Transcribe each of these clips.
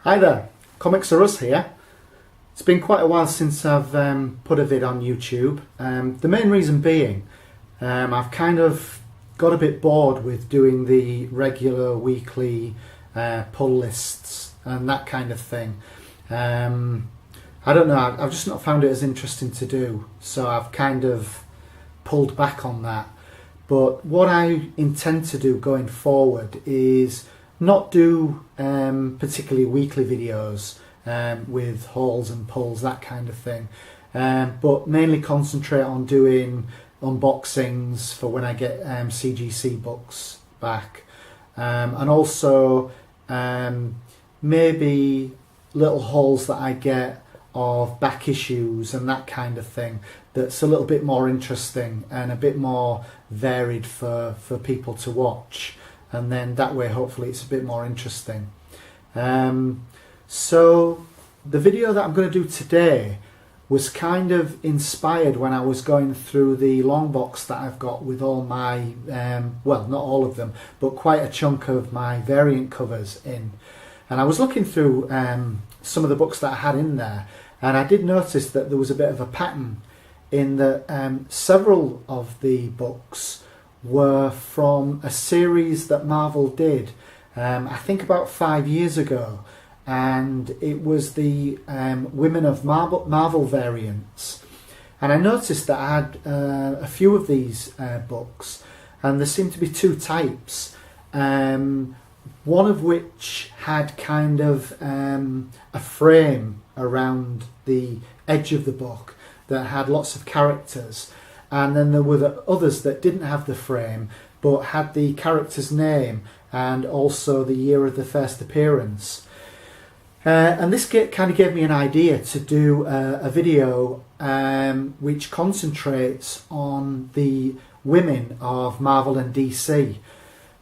Hi there, Comics Are Us here. It's been quite a while since I've put a vid on YouTube. The main reason being, I've kind of got a bit bored with doing the regular weekly pull lists and that kind of thing. I don't know, I've just not found it as interesting to do, so I've kind of pulled back on that. But what I intend to do going forward is not do particularly weekly videos with hauls and pulls, that kind of thing, but mainly concentrate on doing unboxings for when I get CGC books back, and also maybe little hauls that I get of back issues and that kind of thing, that's a little bit more interesting and a bit more varied for people to watch, and then that way hopefully it's a bit more interesting. So the video that I'm going to do today was kind of inspired when I was going through the long box that I've got with all my, well, not all of them, but quite a chunk of my variant covers in. And I was looking through some of the books that I had in there, and I did notice that there was a bit of a pattern in that several of the books were from a series that Marvel did, I think about 5 years ago, and it was the Women of Marvel variants. And I noticed that I had a few of these books, and there seemed to be two types, one of which had kind of a frame around the edge of the book that had lots of characters, and then there were the others that didn't have the frame but had the character's name and also the year of the first appearance. And this kind of gave me an idea to do a video which concentrates on the women of Marvel and DC.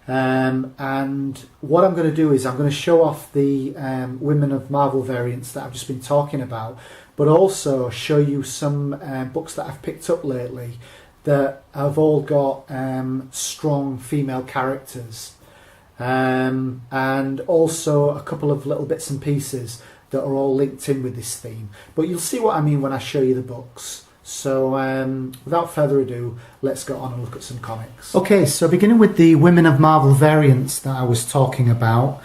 And what I'm going to do is I'm going to show off the Women of Marvel variants that I've just been talking about, but also show you some books that I've picked up lately that have all got strong female characters, and also a couple of little bits and pieces that are all linked in with this theme. But you'll see what I mean when I show you the books. So without further ado, let's go on and look at some comics. Okay, so beginning with the Women of Marvel variants that I was talking about,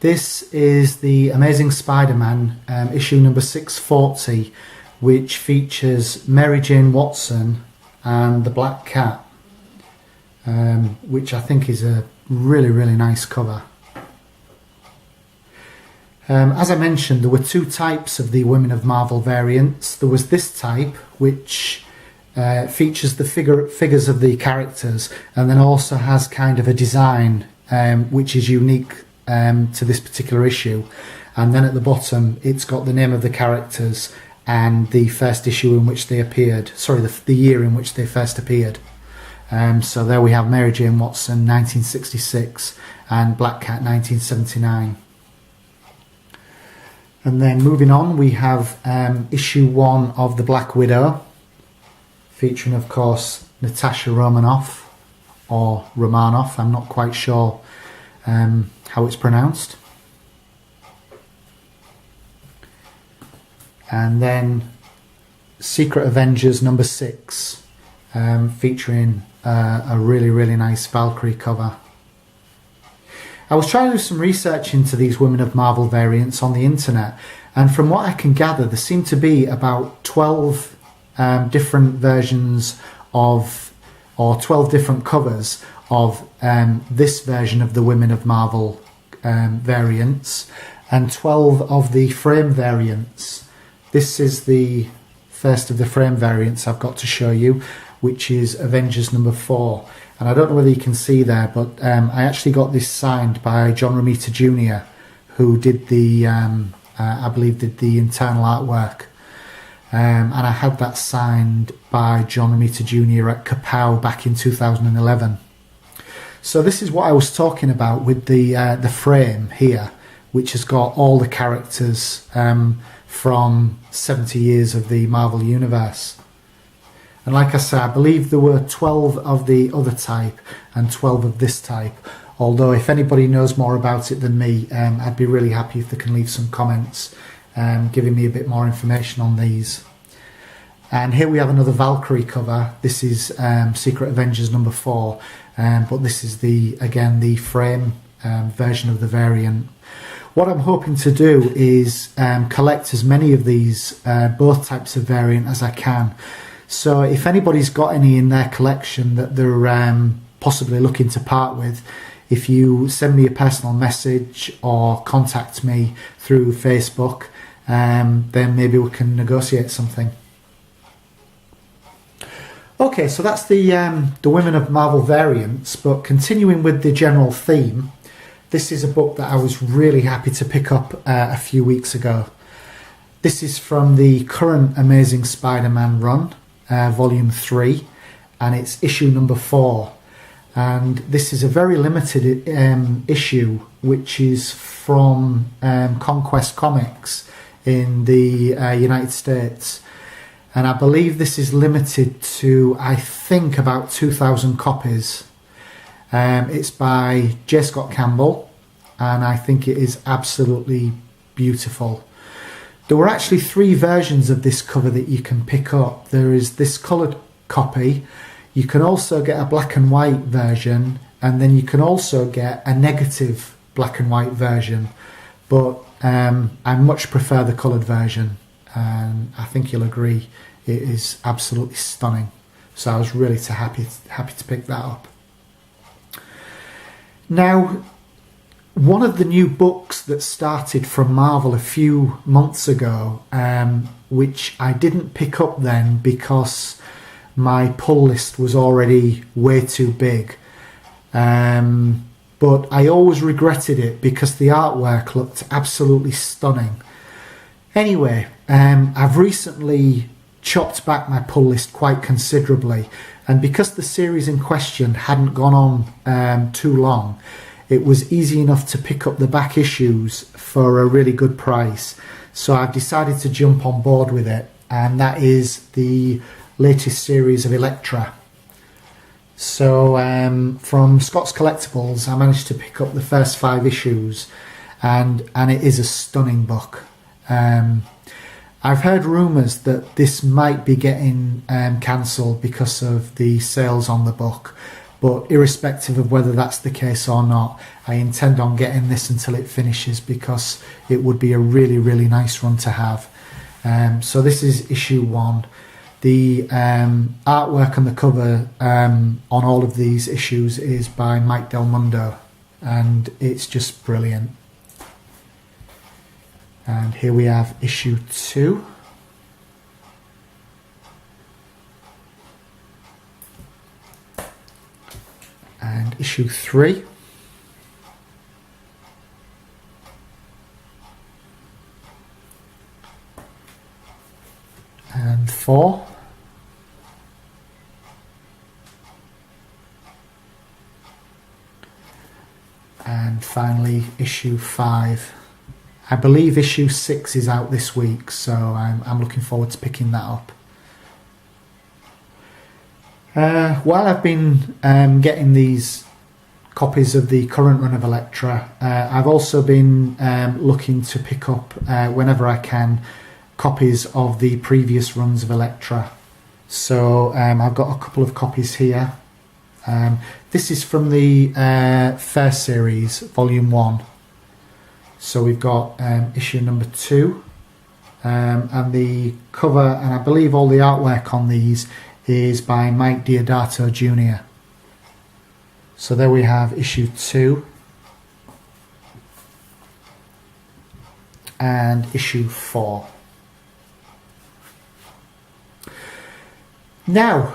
this is the Amazing Spider-Man issue number 640, which features Mary Jane Watson and the Black Cat, which I think is a really nice cover. As I mentioned, there were two types of the Women of Marvel variants. There was this type, which features the figures of the characters, and then also has kind of a design which is unique to this particular issue. And then at the bottom, it's got the name of the characters and the first issue in which they appeared. Sorry, the year in which they first appeared. So there we have Mary Jane Watson, 1966, and Black Cat, 1979. And then moving on, we have issue 1 of The Black Widow, featuring, of course, Natasha Romanoff, or Romanoff, I'm not quite sure how it's pronounced. And then Secret Avengers number 6, featuring a really nice Valkyrie cover. I was trying to do some research into these Women of Marvel variants on the internet, and from what I can gather, there seem to be about 12 different versions of, or 12 different covers of this version of the Women of Marvel variants, and 12 of the frame variants. This is the first of the frame variants I've got to show you, which is Avengers number 4. And I don't know whether you can see there, but I actually got this signed by John Romita Jr., who did the, I believe, did the internal artwork. And I had that signed by John Romita Jr. at Kapow back in 2011. So this is what I was talking about with the frame here, which has got all the characters from 70 years of the Marvel Universe. And like I say, I believe there were 12 of the other type and 12 of this type. Although if anybody knows more about it than me, I'd be really happy if they can leave some comments giving me a bit more information on these. And here we have another Valkyrie cover. This is Secret Avengers number 4, but this is again the frame version of the variant. What I'm hoping to do is collect as many of these, both types of variant as I can. So if anybody's got any in their collection that they're possibly looking to part with, if you send me a personal message or contact me through Facebook, then maybe we can negotiate something. Okay, so that's the Women of Marvel variants, but continuing with the general theme, this is a book that I was really happy to pick up a few weeks ago. This is from the current Amazing Spider-Man run, volume 3, and it's issue number 4. And this is a very limited issue, which is from Conquest Comics in the United States. And I believe this is limited to, I think, about 2,000 copies. It's by J. Scott Campbell, and I think it is absolutely beautiful. There were actually 3 versions of this cover that you can pick up. There is this coloured copy. You can also get a black and white version, and then you can also get a negative black and white version. But I much prefer the coloured version, and I think you'll agree it is absolutely stunning. So I was really happy to pick that up. Now, one of the new books that started from Marvel a few months ago, which I didn't pick up then because my pull list was already way too big, but I always regretted it because the artwork looked absolutely stunning. Anyway, I've recently chopped back my pull list quite considerably, and because the series in question hadn't gone on too long, it was easy enough to pick up the back issues for a really good price. So I've decided to jump on board with it, and that is the latest series of Elektra. So from Scott's Collectibles, I managed to pick up the first 5 issues, and it is a stunning book. I've heard rumours that this might be getting cancelled because of the sales on the book, but irrespective of whether that's the case or not, I intend on getting this until it finishes because it would be a really, really nice run to have. So this is issue 1. The artwork on the cover on all of these issues is by Mike Del Mundo, and it's just brilliant. And here we have issue 2. And issue 3. And 4. And finally issue 5. I believe issue 6 is out this week, so I'm looking forward to picking that up. While I've been getting these copies of the current run of Elektra, I've also been looking to pick up, whenever I can, copies of the previous runs of Elektra. So I've got a couple of copies here. This is from the Fair series, volume 1. So we've got issue number 2, and the cover, and I believe all the artwork on these is by Mike Deodato Jr. So there we have issue 2 and issue 4. Now,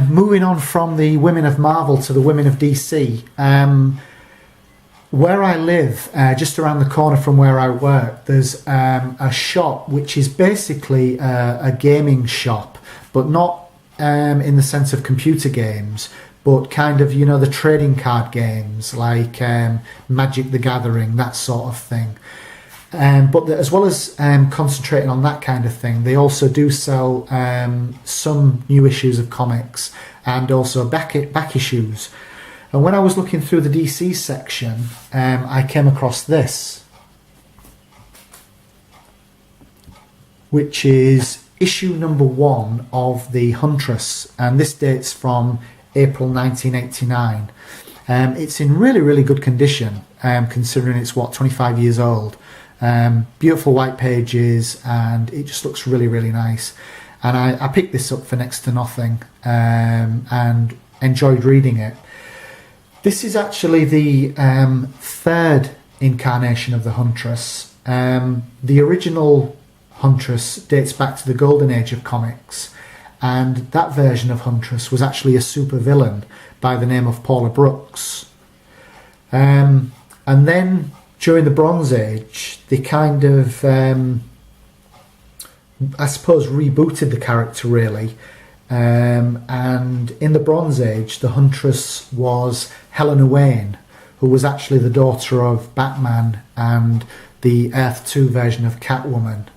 moving on from the Women of Marvel to the Women of DC. Where I live, just around the corner from where I work, there's a shop which is basically a gaming shop, but not in the sense of computer games, but kind of, you know, the trading card games like Magic the Gathering, that sort of thing. But as well as concentrating on that kind of thing, they also do sell some new issues of comics and also back issues. And when I was looking through the DC section, I came across this, which is issue number 1 of the Huntress, and this dates from April 1989. It's in really, really good condition, considering it's 25 years old. Beautiful white pages, and it just looks really, really nice. And I picked this up for next to nothing, and enjoyed reading it. This is actually the third incarnation of the Huntress. The original Huntress dates back to the golden age of comics, and that version of Huntress was actually a supervillain by the name of Paula Brooks. And then during the Bronze Age, they kind of, I suppose, rebooted the character really. And in the Bronze Age, the Huntress was Helena Wayne, who was actually the daughter of Batman and the Earth 2 version of Catwoman.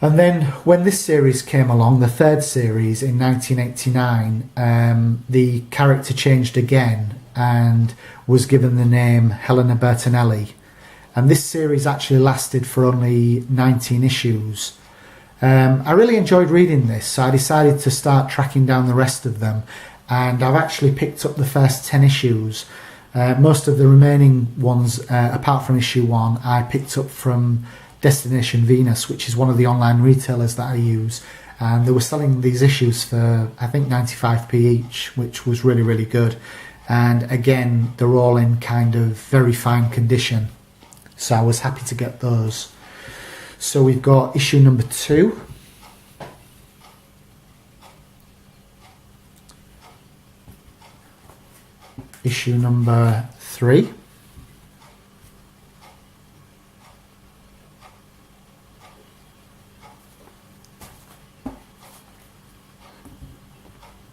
And then when this series came along, the third series in 1989, the character changed again and was given the name Helena Bertinelli. And this series actually lasted for only 19 issues. I really enjoyed reading this, so I decided to start tracking down the rest of them, and I've actually picked up the first 10 issues. Most of the remaining ones, apart from issue 1, I picked up from Destination Venus, which is one of the online retailers that I use, and they were selling these issues for I think 95p each, which was really, really good. And again, they're all in kind of very fine condition, so I was happy to get those. So we've got issue number 2, issue number 3,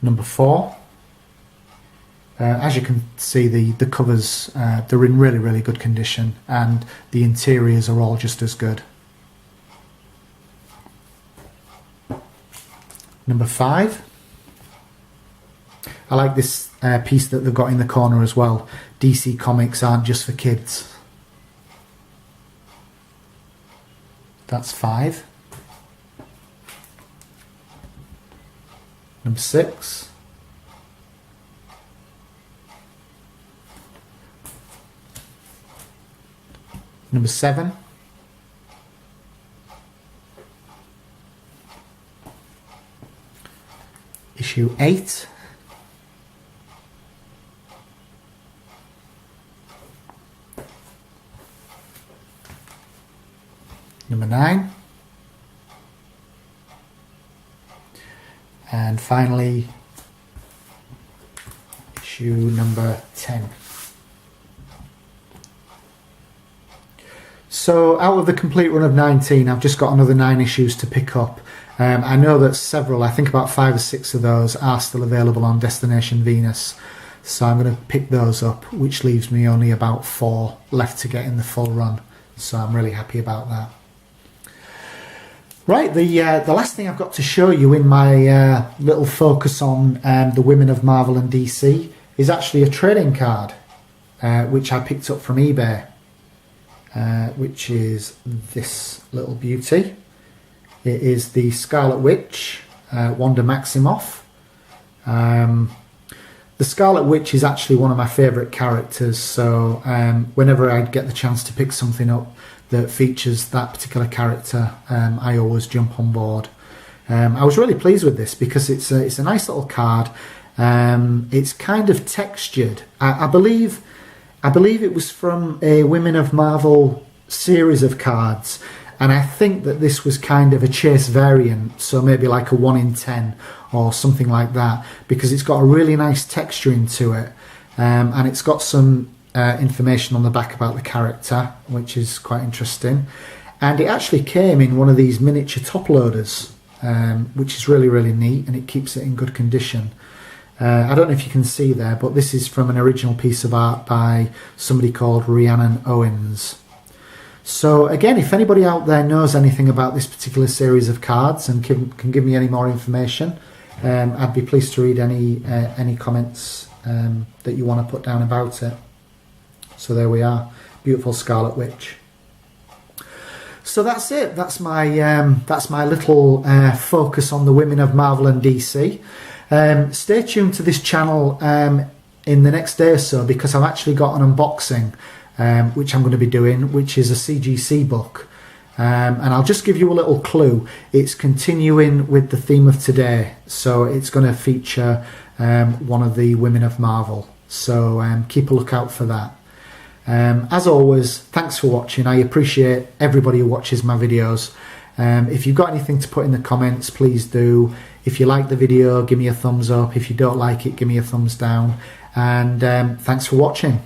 number 4. As you can see, the covers, they're in really, really good condition, and the interiors are all just as good. Number 5. I like this piece that they've got in the corner as well. DC Comics aren't just for kids. That's 5. Number 6. Number 7. Issue 8. Number 9. And finally, issue number 10. So out of the complete run of 19, I've just got another 9 issues to pick up. I know that several, I think about 5 or 6 of those are still available on Destination Venus. So I'm going to pick those up, which leaves me only about 4 left to get in the full run. So I'm really happy about that. Right, the last thing I've got to show you in my little focus on the women of Marvel and DC is actually a trading card, which I picked up from eBay. Which is this little beauty. It is the Scarlet Witch, Wanda Maximoff. The Scarlet Witch is actually one of my favourite characters, so whenever I get the chance to pick something up that features that particular character, I always jump on board. I was really pleased with this because it's a nice little card. It's kind of textured. I believe it was from a Women of Marvel series of cards, and I think that this was kind of a chase variant, so maybe like a 1 in 10 or something like that, because it's got a really nice texture into it, and it's got some information on the back about the character, which is quite interesting. And it actually came in one of these miniature top loaders, which is really, really neat, and it keeps it in good condition. I don't know if you can see there, but this is from an original piece of art by somebody called Rhiannon Owens. So again, if anybody out there knows anything about this particular series of cards and can give me any more information, I'd be pleased to read any comments that you want to put down about it. So there we are, beautiful Scarlet Witch. So that's it. That's my little focus on the women of Marvel and DC. Stay tuned to this channel in the next day or so, because I've actually got an unboxing which I'm going to be doing, which is a CGC book. And I'll just give you a little clue. It's continuing with the theme of today, so it's going to feature one of the women of Marvel. So keep a lookout for that. As always, thanks for watching. I appreciate everybody who watches my videos. If you've got anything to put in the comments, please do. If you like the video, give me a thumbs up. If you don't like it, give me a thumbs down. And thanks for watching.